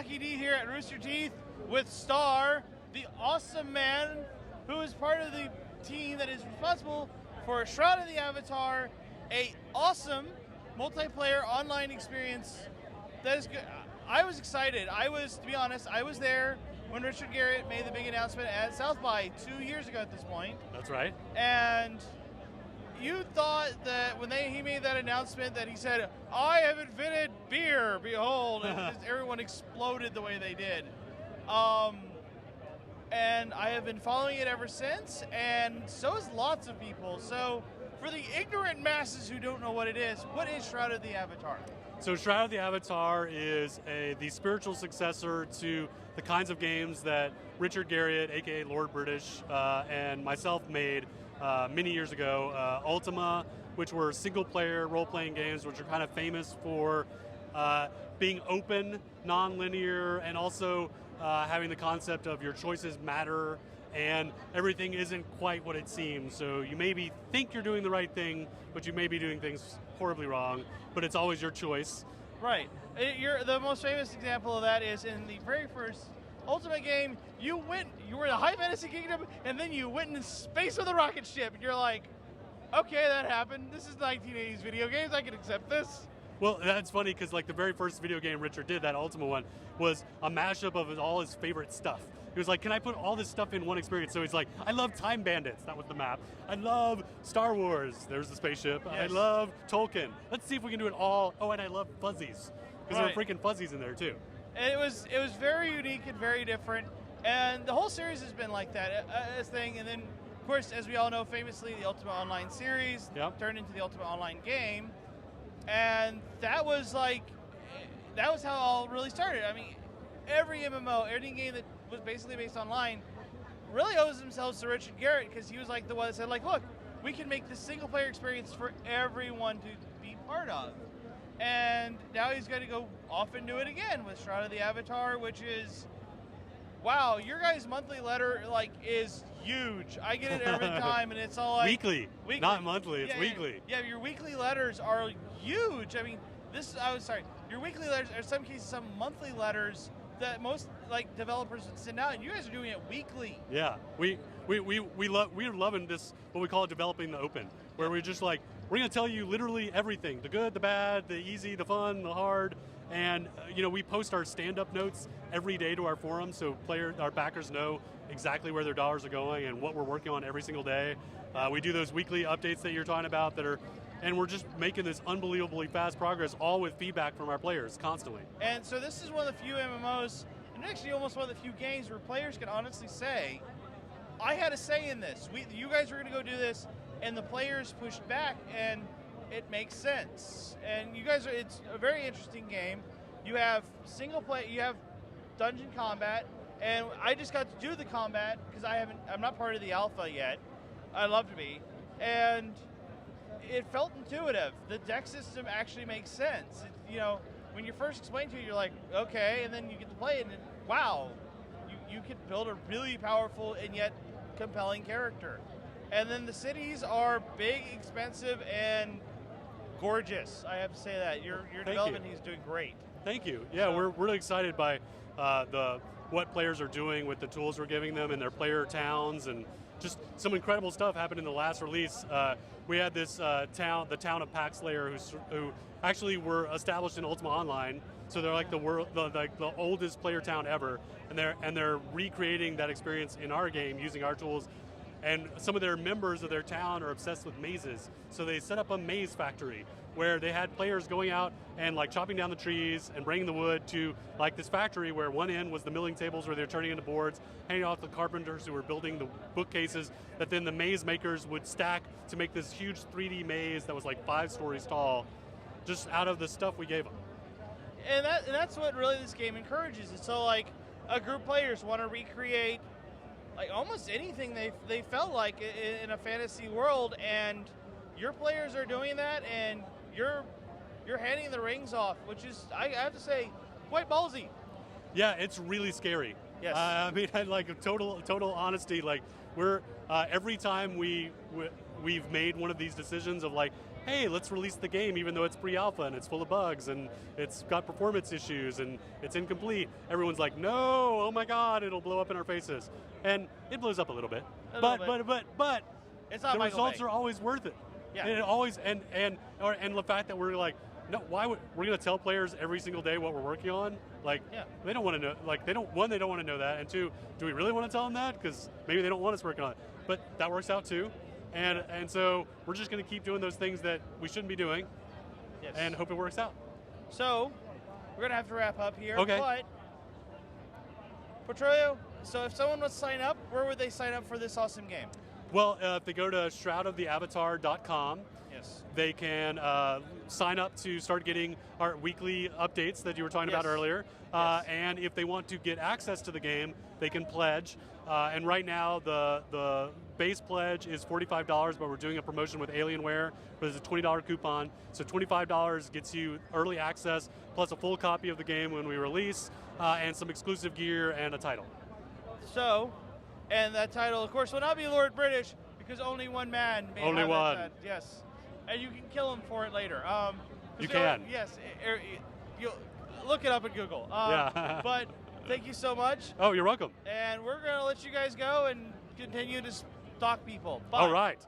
Pocky D here at Rooster Teeth with Starr, the awesome man who is part of the team that is responsible for Shroud of the Avatar, a awesome multiplayer online experience that is good. I was excited. To be honest, I was there when Richard Garriott made the big announcement at South by 2 years ago at this point. That's right. And you thought that when he made that announcement that he said, "I have invented beer, behold," and just everyone exploded the way they did. And I have been following it ever since, and so has lots of people. So for the ignorant masses who don't know what is Shroud of the Avatar? So Shroud of the Avatar is the spiritual successor to the kinds of games that Richard Garriott, aka Lord British, and myself made many years ago. Ultima, which were single-player role-playing games, which are kind of famous for being open, non-linear, and also having the concept of your choices matter, and everything isn't quite what it seems. So you maybe think you're doing the right thing, but you may be doing things horribly wrong, but it's always your choice. Right. The most famous example of that is in the very first Ultimate game, you were in the High Fantasy Kingdom, and then you went into space with a rocket ship, and you're like, okay, that happened. This is 1980s video games. I can accept this. Well, that's funny because like the very first video game Richard did, that Ultima one, was a mashup of all his favorite stuff. He was like, can I put all this stuff in one experience? So he's like, I love Time Bandits. That was the map. I love Star Wars. There's the spaceship. Yes. I love Tolkien. Let's see if we can do it all. Oh, and I love fuzzies. Because there were freaking fuzzies in there too. And it was very unique and very different. And the whole series has been like that, this thing. And then, of course, as we all know, famously, the Ultima Online series turned into the Ultima Online game. And that was how it all really started. I mean, every MMO, every game that was basically based online really owes themselves to Richard Garriott, because he was like the one that said, like, look, we can make this single player experience for everyone to be part of. And now he's going to go off and do it again with Shroud of the Avatar, which is, wow, your guys' monthly letter is huge. I get it every time, and it's all like weekly. Not monthly. It's weekly. Yeah, your weekly letters are huge. I mean, your weekly letters are in some cases some monthly letters that most developers would send out, and you guys are doing it weekly. Yeah, we're loving this, what we call it, developing the open, where we're just like, we're going to tell you literally everything, the good, the bad, the easy, the fun, the hard, and we post our stand-up notes every day to our forum, so our backers know exactly where their dollars are going and what we're working on every single day. We do those weekly updates that you're talking about and we're just making this unbelievably fast progress, all with feedback from our players constantly. And so this is one of the few MMOs, and actually almost one of the few games where players can honestly say, I had a say in this. You guys were going to go do this, and the players pushed back, and it makes sense. And you guys it's a very interesting game. You have single play, you have dungeon combat, and I just got to do the combat because I'm not part of the alpha yet. I'd love to be. And it felt intuitive. The deck system actually makes sense. When you first explain to it, you're like, okay, and then you get to play it, and wow, you could build a really powerful and yet compelling character. And then the cities are big, expensive, and gorgeous. I have to say that. Your development is doing great. Thank you. Yeah, we're really excited by what players are doing with the tools we're giving them and their player towns, and just some incredible stuff happened in the last release. We had this the town of Paxlayer, who actually were established in Ultima Online, so they're like the oldest player town ever, and they're recreating that experience in our game using our tools. And some of their members of their town are obsessed with mazes, so they set up a maze factory where they had players going out and chopping down the trees and bringing the wood to this factory where one end was the milling tables where they're turning into boards, hanging off the carpenters who were building the bookcases that then the maze makers would stack to make this huge 3D maze that was 5 stories tall, just out of the stuff we gave them. And that's what really this game encourages. It's so a group of players want to recreate almost anything they felt like in a fantasy world, and your players are doing that, and you're handing the reins off, which is, I have to say, quite ballsy. Yeah, it's really scary. Yes. I mean, total honesty, we're every time we've made one of these decisions of hey, let's release the game even though it's pre-alpha and it's full of bugs and it's got performance issues and it's incomplete. Everyone's like, no, oh my God, it'll blow up in our faces. And it blows up a little bit. But it's not the Michael results Bay. are always worth it. Yeah. And it always and the fact that we're like, no, why would we're gonna tell players every single day what we're working on? Like, they don't want to know. Like, they don't want to know that, and two, do we really want to tell them that? Because maybe they don't want us working on it. But that works out too, and so we're just gonna keep doing those things that we shouldn't be doing, and hope it works out. So we're gonna have to wrap up here. Okay. But Petrolio, so if someone wants to sign up, where would they sign up for this awesome game? Well, if they go to shroudoftheavatar.com, they can sign up to start getting our weekly updates that you were talking about earlier. And if they want to get access to the game, they can pledge. And right now, the base pledge is $45, but we're doing a promotion with Alienware. There's a $20 coupon. So $25 gets you early access, plus a full copy of the game when we release, and some exclusive gear and a title. So, and that title, of course, will not be Lord British, because only one man may Only have one. that. Yes. And you can kill him for it later. You can. Yes. You'll look it up at Google. But thank you so much. Oh, you're welcome. And we're going to let you guys go and continue to stalk people. Bye. All right.